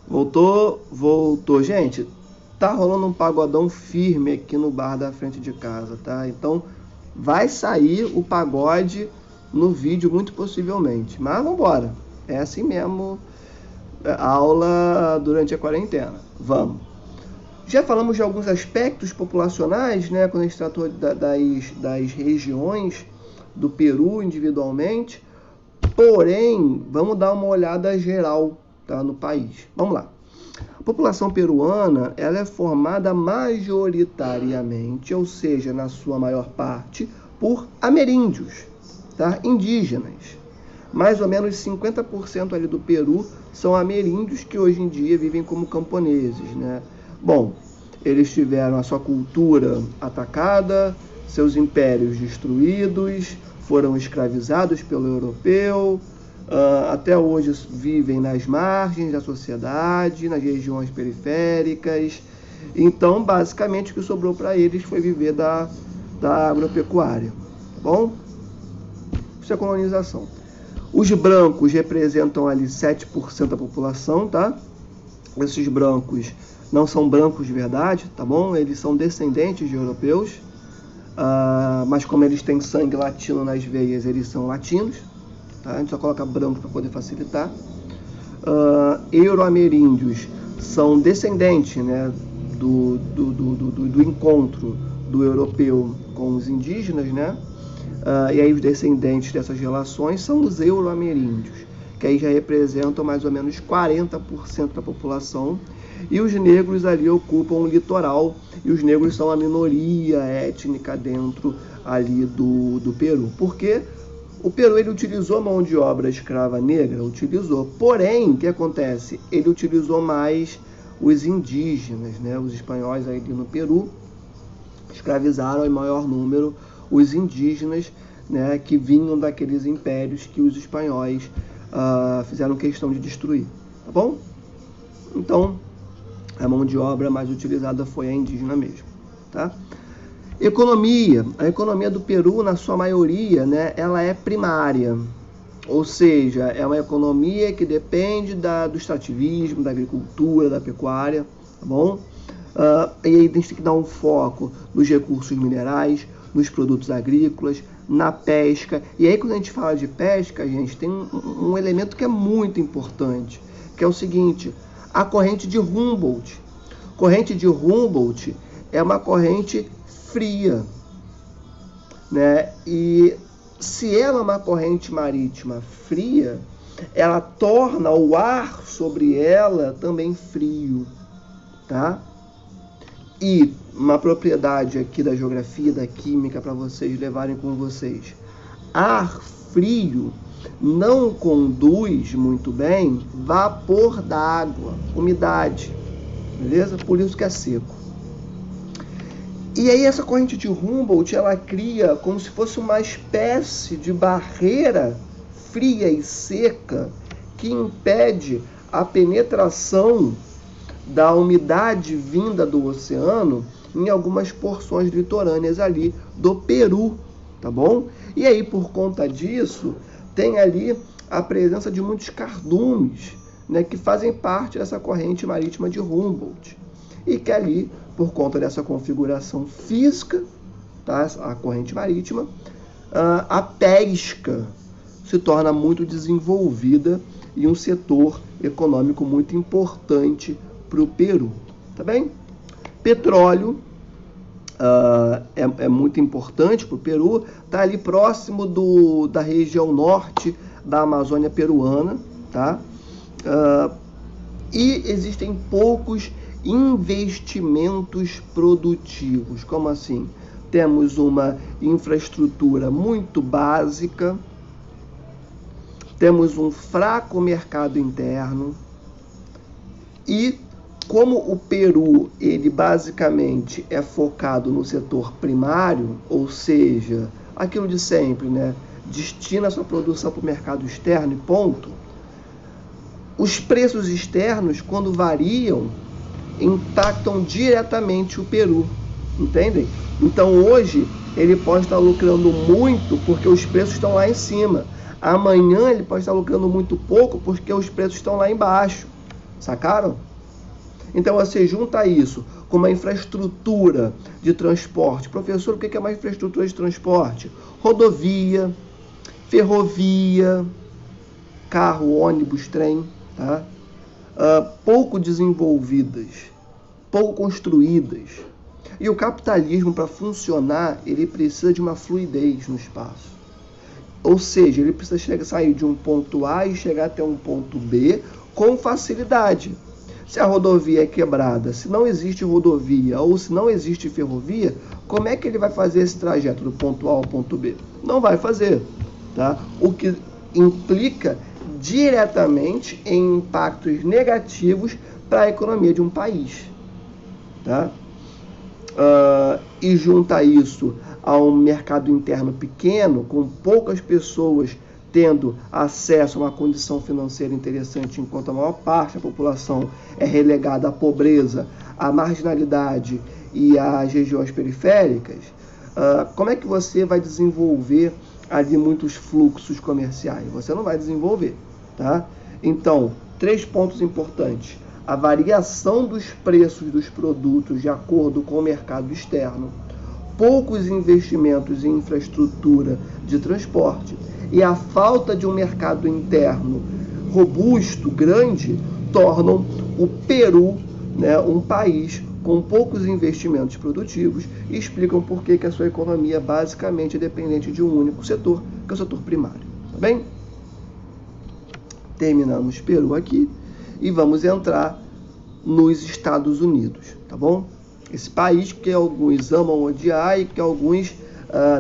Voltou. Gente, tá rolando um pagodão firme aqui no bar da frente de casa, tá? Então, vai sair o pagode no vídeo, muito possivelmente. Mas vambora. É assim mesmo, aula durante a quarentena. Vamos. Já falamos de alguns aspectos populacionais, né? Quando a gente tratou das regiões do Peru individualmente. Porém, vamos dar uma olhada geral, tá, no país. Vamos lá. A população peruana, ela é formada majoritariamente, ou seja, na sua maior parte, por ameríndios, tá? Indígenas. Mais ou menos 50% ali do Peru são ameríndios que hoje em dia vivem como camponeses, né? Bom, eles tiveram a sua cultura atacada, seus impérios destruídos, foram escravizados pelo europeu, até hoje vivem nas margens da sociedade, nas regiões periféricas. Então, basicamente, o que sobrou para eles foi viver da agropecuária. Tá bom? Isso é colonização. Os brancos representam ali 7% da população, tá? Esses brancos não são brancos de verdade, tá bom? Eles são descendentes de europeus, mas como eles têm sangue latino nas veias, eles são latinos, tá? A gente só coloca branco para poder facilitar. Euro-ameríndios são descendentes, né, do encontro do europeu com os indígenas, né? E aí os descendentes dessas relações são os euro-ameríndios, que aí já representam mais ou menos 40% da população, e os negros ali ocupam o litoral, e os negros são a minoria étnica dentro ali do Peru. Porque o Peru, ele utilizou mão de obra escrava negra? Utilizou. Porém, o que acontece? Ele utilizou mais os indígenas, né? Os espanhóis ali no Peru escravizaram em maior número os indígenas, né, que vinham daqueles impérios que os espanhóis fizeram questão de destruir, tá bom? Então, a mão de obra mais utilizada foi a indígena mesmo, tá? Economia. A economia do Peru, na sua maioria, né, ela é primária, ou seja, é uma economia que depende do extrativismo, da agricultura, da pecuária, tá bom? E aí a gente tem que dar um foco nos recursos minerais, nos produtos agrícolas, na pesca. E aí quando a gente fala de pesca, gente, tem um elemento que é muito importante, que é o seguinte: a corrente de Humboldt. Corrente de Humboldt é uma corrente fria, né? E se ela é uma corrente marítima fria, ela torna o ar sobre ela também frio, tá? E uma propriedade aqui da geografia, da química, para vocês levarem com vocês: ar frio não conduz muito bem vapor d'água, umidade, beleza? Por isso que é seco. E aí essa corrente de Humboldt, ela cria como se fosse uma espécie de barreira fria e seca que impede a penetração da umidade vinda do oceano em algumas porções litorâneas ali do Peru, tá bom? E aí, por conta disso, tem ali a presença de muitos cardumes, né, que fazem parte dessa corrente marítima de Humboldt. E que ali, por conta dessa configuração física, tá, a corrente marítima, a pesca se torna muito desenvolvida e um setor econômico muito importante para o Peru, tá bem? Petróleo é muito importante para o Peru, está ali próximo da região norte da Amazônia peruana, tá? E existem poucos investimentos produtivos. Como assim? Temos uma infraestrutura muito básica, temos um fraco mercado interno e, como o Peru, ele basicamente é focado no setor primário, ou seja, aquilo de sempre, né? Destina sua produção para o mercado externo e ponto. Os preços externos, quando variam, impactam diretamente o Peru, entendem? Então hoje ele pode estar lucrando muito porque os preços estão lá em cima. Amanhã ele pode estar lucrando muito pouco porque os preços estão lá embaixo. Sacaram? Então você junta isso com uma infraestrutura de transporte. Professor, o que é uma infraestrutura de transporte? Rodovia, ferrovia, carro, ônibus, trem, tá? Pouco desenvolvidas, pouco construídas. E o capitalismo, para funcionar, ele precisa de uma fluidez no espaço. Ou seja, ele precisa sair de um ponto A e chegar até um ponto B com facilidade. Se a rodovia é quebrada, se não existe rodovia ou se não existe ferrovia, como é que ele vai fazer esse trajeto do ponto A ao ponto B? Não vai fazer, tá? O que implica diretamente em impactos negativos para a economia de um país, tá? E junta isso a um mercado interno pequeno, com poucas pessoas tendo acesso a uma condição financeira interessante, enquanto a maior parte da população é relegada à pobreza, à marginalidade e às regiões periféricas, como é que você vai desenvolver ali muitos fluxos comerciais? Você não vai desenvolver, tá? Então, 3 pontos importantes. A variação dos preços dos produtos de acordo com o mercado externo, poucos investimentos em infraestrutura de transporte e a falta de um mercado interno robusto, grande, tornam o Peru, né, um país com poucos investimentos produtivos e explicam por que a sua economia basicamente é dependente de um único setor, que é o setor primário. Tá bem? Terminamos Peru aqui e vamos entrar nos Estados Unidos, tá bom? Esse país que alguns amam odiar e que alguns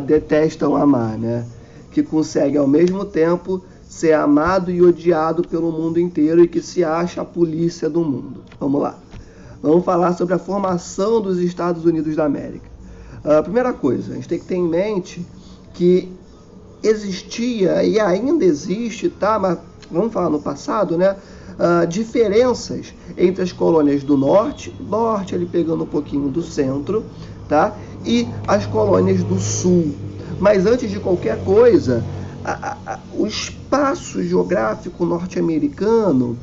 detestam amar, né? Que consegue ao mesmo tempo ser amado e odiado pelo mundo inteiro e que se acha a polícia do mundo. Vamos lá. Vamos falar sobre a formação dos Estados Unidos da América. Primeira coisa, a gente tem que ter em mente que existia e ainda existe, tá? Mas vamos falar no passado, né? Diferenças entre as colônias do norte ali pegando um pouquinho do centro, tá? E as colônias do sul. Mas antes de qualquer coisa, o espaço geográfico norte-americano,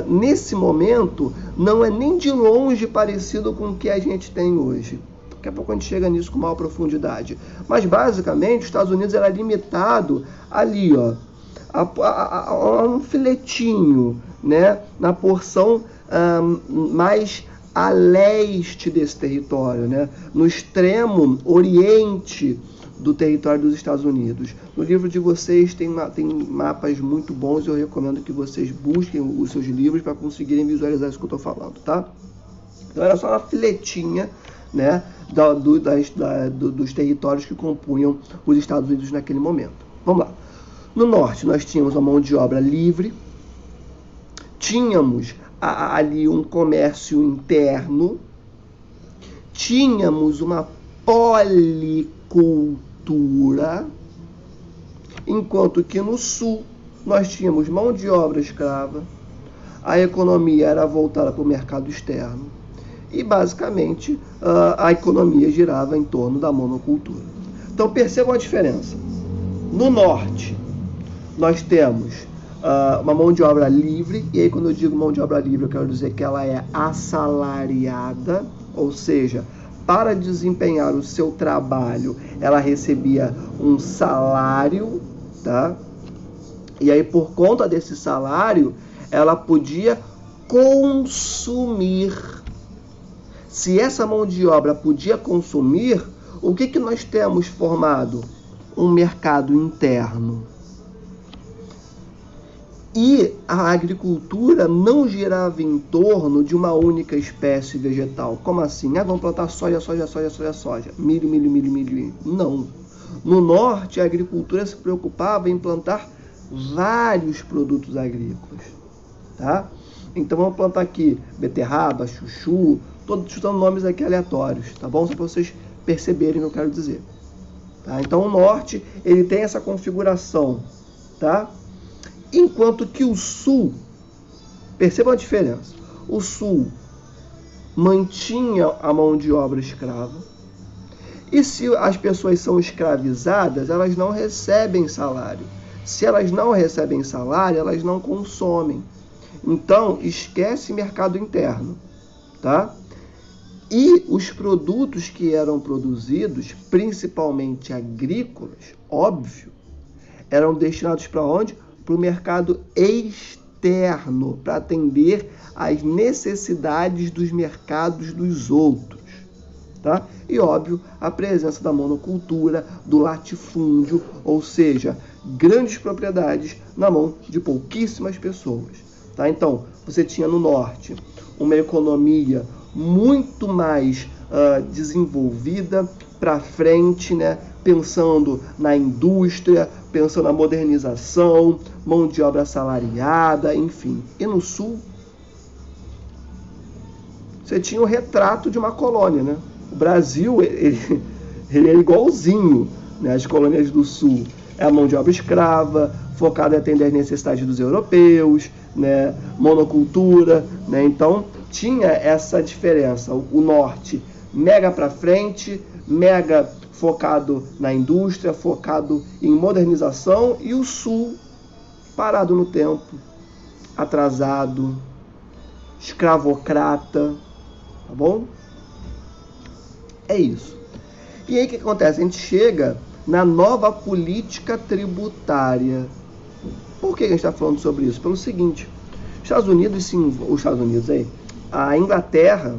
nesse momento, não é nem de longe parecido com o que a gente tem hoje. Daqui a pouco a gente chega nisso com maior profundidade. Mas, basicamente, os Estados Unidos era limitado ali, ó, a um filetinho, né, na porção mais a leste desse território, né, no extremo oriente do território dos Estados Unidos. No livro de vocês tem mapas muito bons e eu recomendo que vocês busquem os seus livros para conseguirem visualizar isso que eu estou falando, tá? Então era só uma filetinha, né, dos territórios que compunham os Estados Unidos naquele momento. Vamos lá. No norte nós tínhamos uma mão de obra livre, tínhamos ali um comércio interno, tínhamos uma policultura, enquanto que no sul nós tínhamos mão de obra escrava, a economia era voltada para o mercado externo e basicamente a economia girava em torno da monocultura. Então percebam a diferença. No norte nós temos uma mão de obra livre, e aí quando eu digo mão de obra livre eu quero dizer que ela é assalariada, ou seja, para desempenhar o seu trabalho ela recebia um salário, tá? E aí por conta desse salário ela podia consumir. Se essa mão de obra podia consumir, o que nós temos formado? Um mercado interno. E a agricultura não girava em torno de uma única espécie vegetal. Como assim? Vamos plantar soja, milho. Não. No norte, a agricultura se preocupava em plantar vários produtos agrícolas, tá? Então vamos plantar aqui beterraba, chuchu, todos chutando nomes aqui aleatórios, tá bom? Só para vocês perceberem o que eu quero dizer. Tá? Então o norte, ele tem essa configuração, tá? Enquanto que o sul, percebam a diferença, o sul mantinha a mão de obra escrava, e se as pessoas são escravizadas, elas não recebem salário. Se elas não recebem salário, elas não consomem. Então, esquece mercado interno, tá? E os produtos que eram produzidos, principalmente agrícolas, óbvio, eram destinados para onde? Para o mercado externo, para atender às necessidades dos mercados dos outros. Tá? E, óbvio, a presença da monocultura, do latifúndio, ou seja, grandes propriedades na mão de pouquíssimas pessoas. Tá? Então, você tinha no norte uma economia muito mais desenvolvida para frente, né? Pensando na indústria, pensando na modernização, mão de obra assalariada, enfim. E no sul, você tinha o retrato de uma colônia, né? O Brasil, ele é igualzinho, né, às colônias do sul. É a mão de obra escrava, focada em atender às necessidades dos europeus, né, monocultura, né? Então, tinha essa diferença. O norte, mega para frente, mega focado na indústria, focado em modernização, e o sul, parado no tempo, atrasado, escravocrata, tá bom? É isso. E aí o que acontece? A gente chega na nova política tributária. Por que a gente está falando sobre isso? Pelo seguinte, a Inglaterra,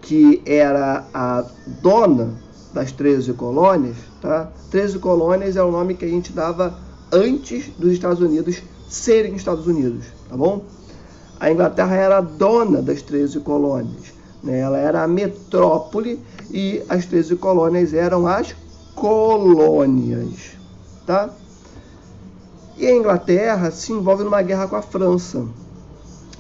que era a dona das 13 colônias, tá? 13 colônias é o nome que a gente dava antes dos Estados Unidos serem Estados Unidos, tá bom? A Inglaterra era a dona das 13 colônias, né? Ela era a metrópole e as 13 colônias eram as colônias, tá? E a Inglaterra se envolve numa guerra com a França,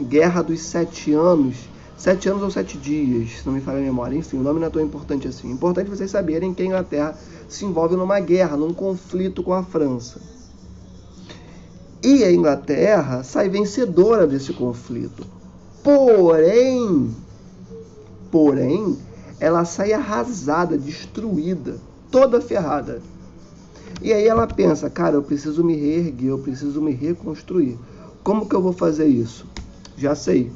Guerra dos 7 anos, 7 anos ou 7 dias, se não me falha a memória. Enfim, o nome não é tão importante assim. É importante vocês saberem que a Inglaterra se envolve numa guerra, num conflito com a França. E a Inglaterra sai vencedora desse conflito. Porém, ela sai arrasada, destruída, toda ferrada. E aí ela pensa, cara, eu preciso me reerguer, eu preciso me reconstruir. Como que eu vou fazer isso? Já sei.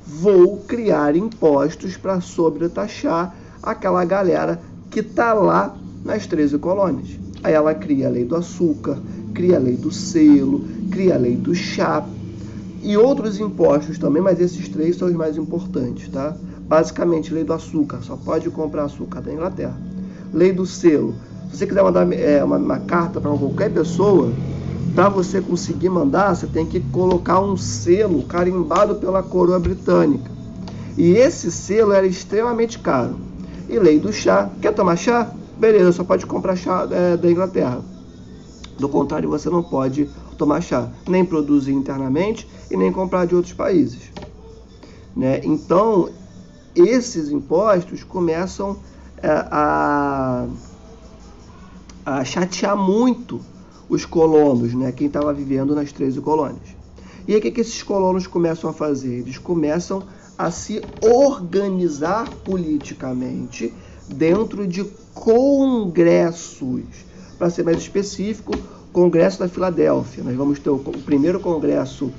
Vou criar impostos para sobretaxar aquela galera que está lá nas 13 colônias. Aí ela cria a lei do açúcar, cria a lei do selo, cria a lei do chá e outros impostos também, mas esses 3 são os mais importantes, tá? Basicamente, lei do açúcar, só pode comprar açúcar da Inglaterra. Lei do selo, se você quiser mandar uma carta para qualquer pessoa, para você conseguir mandar, você tem que colocar um selo carimbado pela coroa britânica. E esse selo era extremamente caro. E lei do chá, quer tomar chá? Beleza, só pode comprar chá da Inglaterra. Do contrário, você não pode tomar chá, nem produzir internamente e nem comprar de outros países, né? Então, esses impostos começam a chatear muito os colonos, né? Quem estava vivendo nas 13 colônias. E aí o que esses colonos começam a fazer? Eles começam a se organizar politicamente dentro de congressos. Para ser mais específico, Congresso da Filadélfia. Nós vamos ter o primeiro congresso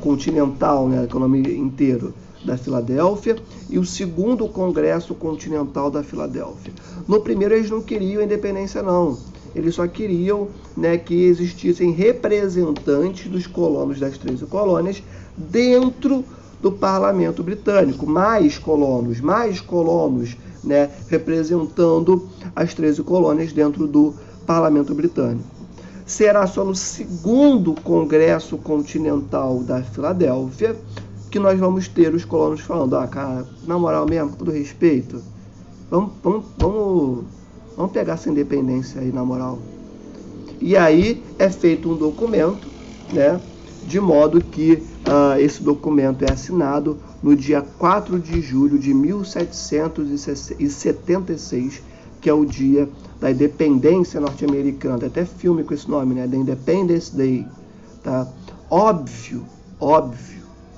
continental, né, que é o nome inteiro, da Filadélfia, e o segundo Congresso Continental da Filadélfia. No primeiro eles não queriam a independência, não. Eles só queriam, né, que existissem representantes dos colonos das 13 colônias dentro do parlamento britânico. Mais colonos, né, representando as 13 colônias dentro do parlamento britânico. Será só no segundo Congresso Continental da Filadélfia que nós vamos ter os colonos falando, cara, na moral mesmo, com todo respeito, vamos pegar essa independência aí, na moral. E aí é feito um documento, né, de modo que esse documento é assinado no dia 4 de julho de 1776, que é o dia da independência norte-americana. Tem até filme com esse nome, né, The Independence Day, tá? Óbvio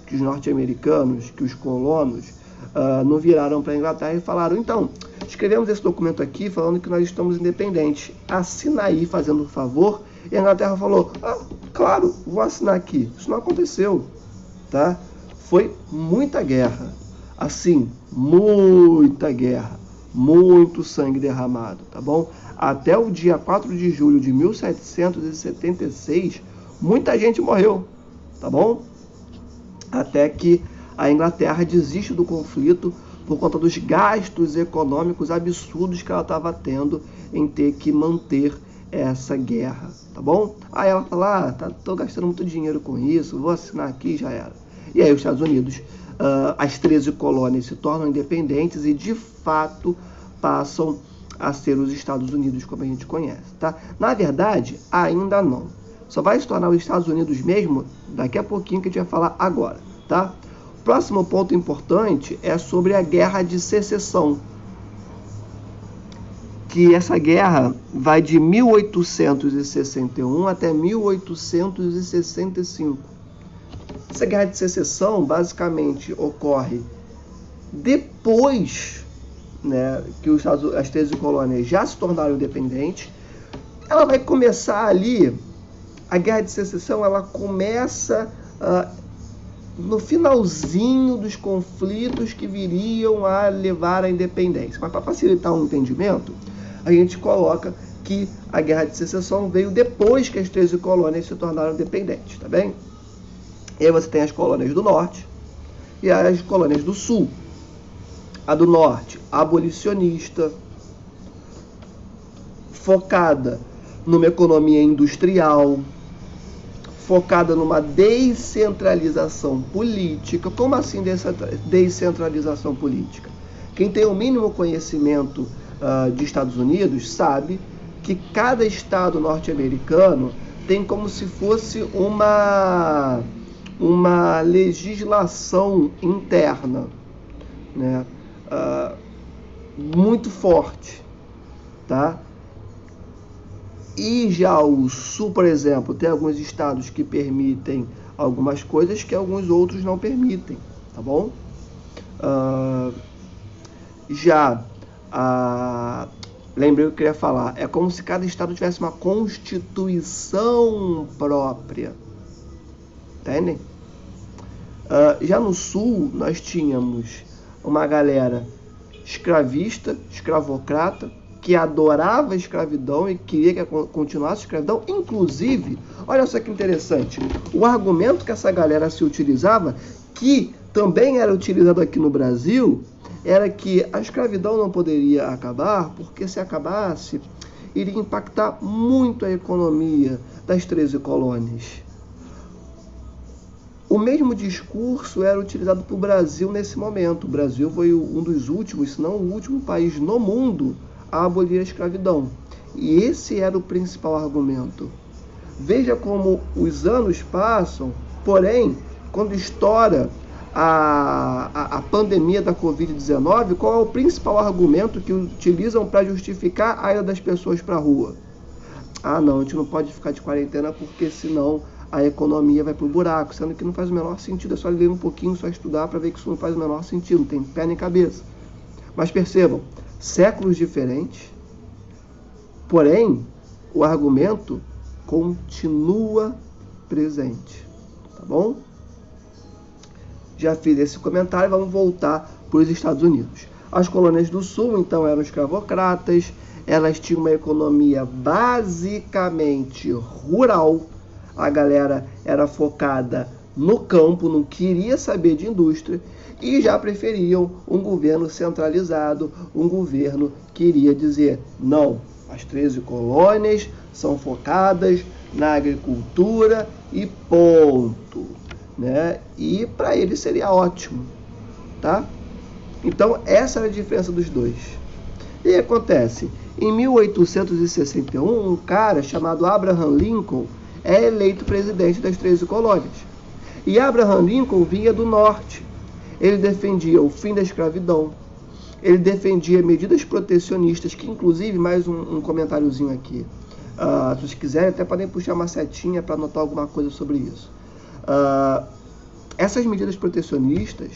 que os norte-americanos, que os colonos, não viraram para a Inglaterra e falaram, então, escrevemos esse documento aqui falando que nós estamos independentes, assina aí, fazendo um favor. E a Inglaterra falou, claro, vou assinar aqui. Isso não aconteceu. tá? Foi muita guerra, assim, muita guerra, muito sangue derramado, tá bom? Até o dia 4 de julho de 1776, muita gente morreu, tá bom? Até que a Inglaterra desiste do conflito por conta dos gastos econômicos absurdos que ela estava tendo em ter que manter essa guerra, tá bom? Aí ela fala, tô gastando muito dinheiro com isso, vou assinar aqui, já era. E aí os Estados Unidos, as 13 colônias se tornam independentes e de fato passam a ser os Estados Unidos como a gente conhece, tá? Na verdade, ainda não. Só vai se tornar os Estados Unidos mesmo daqui a pouquinho, que a gente vai falar agora, tá? O próximo ponto importante é sobre a Guerra de Secessão, que essa guerra vai de 1861 até 1865. Essa Guerra de Secessão basicamente ocorre depois, né, que as 13 colônias já se tornaram independentes. Ela vai começar ali, a Guerra de Secessão, ela começa no finalzinho dos conflitos que viriam a levar à independência. Mas para facilitar o entendimento, a gente coloca que a Guerra de Secessão veio depois que as 13 colônias se tornaram independentes, tá bem? E aí você tem as colônias do norte e as colônias do sul. A do norte, abolicionista, focada numa economia industrial, focada numa descentralização política. Como assim descentralização política? Quem tem o mínimo conhecimento de Estados Unidos sabe que cada estado norte-americano tem como se fosse uma legislação interna, né? Muito forte, tá? E já o sul, por exemplo, tem alguns estados que permitem algumas coisas que alguns outros não permitem, tá bom? Lembrei o que eu queria falar, é como se cada estado tivesse uma constituição própria, entendem? Já no sul, nós tínhamos uma galera escravista, escravocrata, que adorava a escravidão e queria que continuasse a escravidão. Inclusive, olha só que interessante, o argumento que essa galera se utilizava, que também era utilizado aqui no Brasil, era que a escravidão não poderia acabar, porque se acabasse, iria impactar muito a economia das 13 colônias. O mesmo discurso era utilizado para o Brasil nesse momento. O Brasil foi um dos últimos, se não o último país no mundo a abolir a escravidão. E esse era o principal argumento. Veja como os anos passam, porém, quando estoura a pandemia da Covid-19, qual é o principal argumento que utilizam para justificar a ida das pessoas para a rua? Não, a gente não pode ficar de quarentena porque senão a economia vai para o buraco, sendo que não faz o menor sentido. É só ler um pouquinho, só estudar para ver que isso não faz o menor sentido, não tem pé nem cabeça. Mas percebam, séculos diferentes, porém, o argumento continua presente, tá bom? Já fiz esse comentário, vamos voltar para os Estados Unidos. As colônias do sul, então, eram escravocratas, elas tinham uma economia basicamente rural, a galera era focada no campo, não queria saber de indústria e já preferiam um governo centralizado, um governo que iria dizer, não, as 13 colônias são focadas na agricultura e ponto, né? E para eles seria ótimo, tá? Então essa era a diferença dos dois. E aí acontece, em 1861, um cara chamado Abraham Lincoln é eleito presidente das 13 colônias. E Abraham Lincoln vinha do norte. Ele defendia o fim da escravidão. Ele defendia medidas protecionistas, que inclusive, mais um comentáriozinho aqui. Se vocês quiserem, até podem puxar uma setinha para anotar alguma coisa sobre isso. Essas medidas protecionistas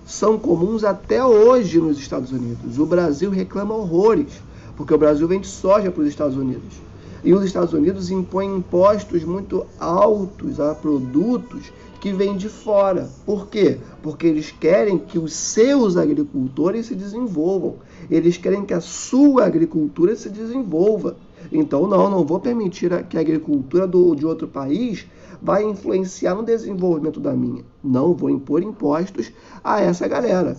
são comuns até hoje nos Estados Unidos. O Brasil reclama horrores, porque o Brasil vende soja para os Estados Unidos. E os Estados Unidos impõem impostos muito altos a produtos que vêm de fora. Por quê? Porque eles querem que os seus agricultores se desenvolvam. Eles querem que a sua agricultura se desenvolva. Então, não vou permitir que a agricultura de outro país vai influenciar no desenvolvimento da minha. Não vou impor impostos a essa galera.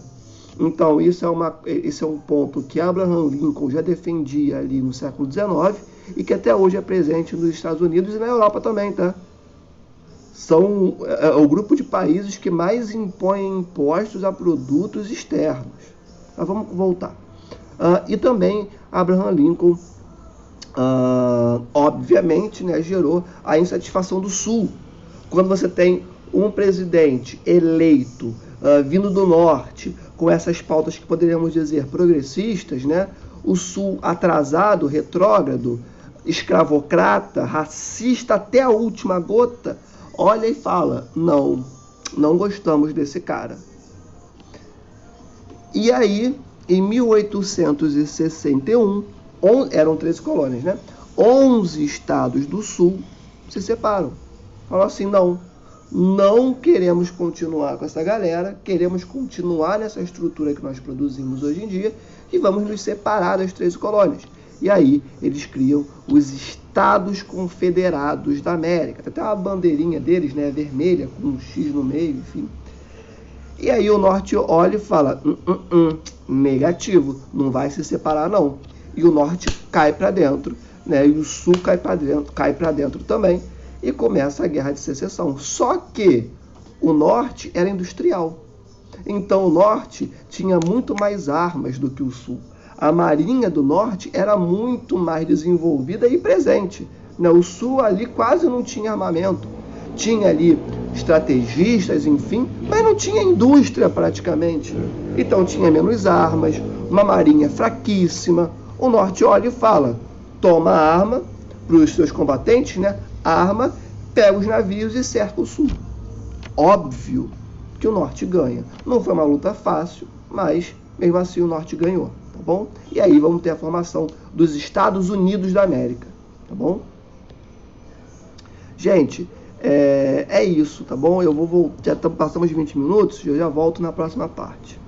Então, esse é um ponto que Abraham Lincoln já defendia ali no século XIX e que até hoje é presente nos Estados Unidos e na Europa também, tá? São o grupo de países que mais impõem impostos a produtos externos. Mas vamos voltar. E também Abraham Lincoln, obviamente, né, gerou a insatisfação do Sul. Quando você tem um presidente eleito vindo do Norte, com essas pautas que poderíamos dizer progressistas, né, o Sul atrasado, retrógrado, escravocrata, racista até a última gota, olha e fala, não gostamos desse cara. E aí, em 1861, eram 13 colônias, né? 11 estados do Sul se separam. Falam assim, não queremos continuar com essa galera, queremos continuar nessa estrutura que nós produzimos hoje em dia e vamos nos separar das 13 colônias. E aí eles criam os Estados Confederados da América. Tem até uma bandeirinha deles, né, vermelha, com um X no meio, enfim. E aí o Norte olha e fala, negativo, não vai se separar não. E o Norte cai para dentro, né, e o Sul cai para dentro também. E começa a Guerra de Secessão. Só que o Norte era industrial. Então o Norte tinha muito mais armas do que o Sul. A Marinha do Norte era muito mais desenvolvida e presente. O Sul ali quase não tinha armamento. Tinha ali estrategistas, enfim, mas não tinha indústria praticamente. Então tinha menos armas, uma marinha fraquíssima. O Norte olha e fala, toma a arma para os seus combatentes, né? Arma, pega os navios e cerca o Sul. Óbvio que o Norte ganha. Não foi uma luta fácil, mas mesmo assim o Norte ganhou, tá bom? E aí vamos ter a formação dos Estados Unidos da América, tá bom? Gente, é isso, tá bom? Eu vou voltar, já passamos de 20 minutos, eu já volto na próxima parte.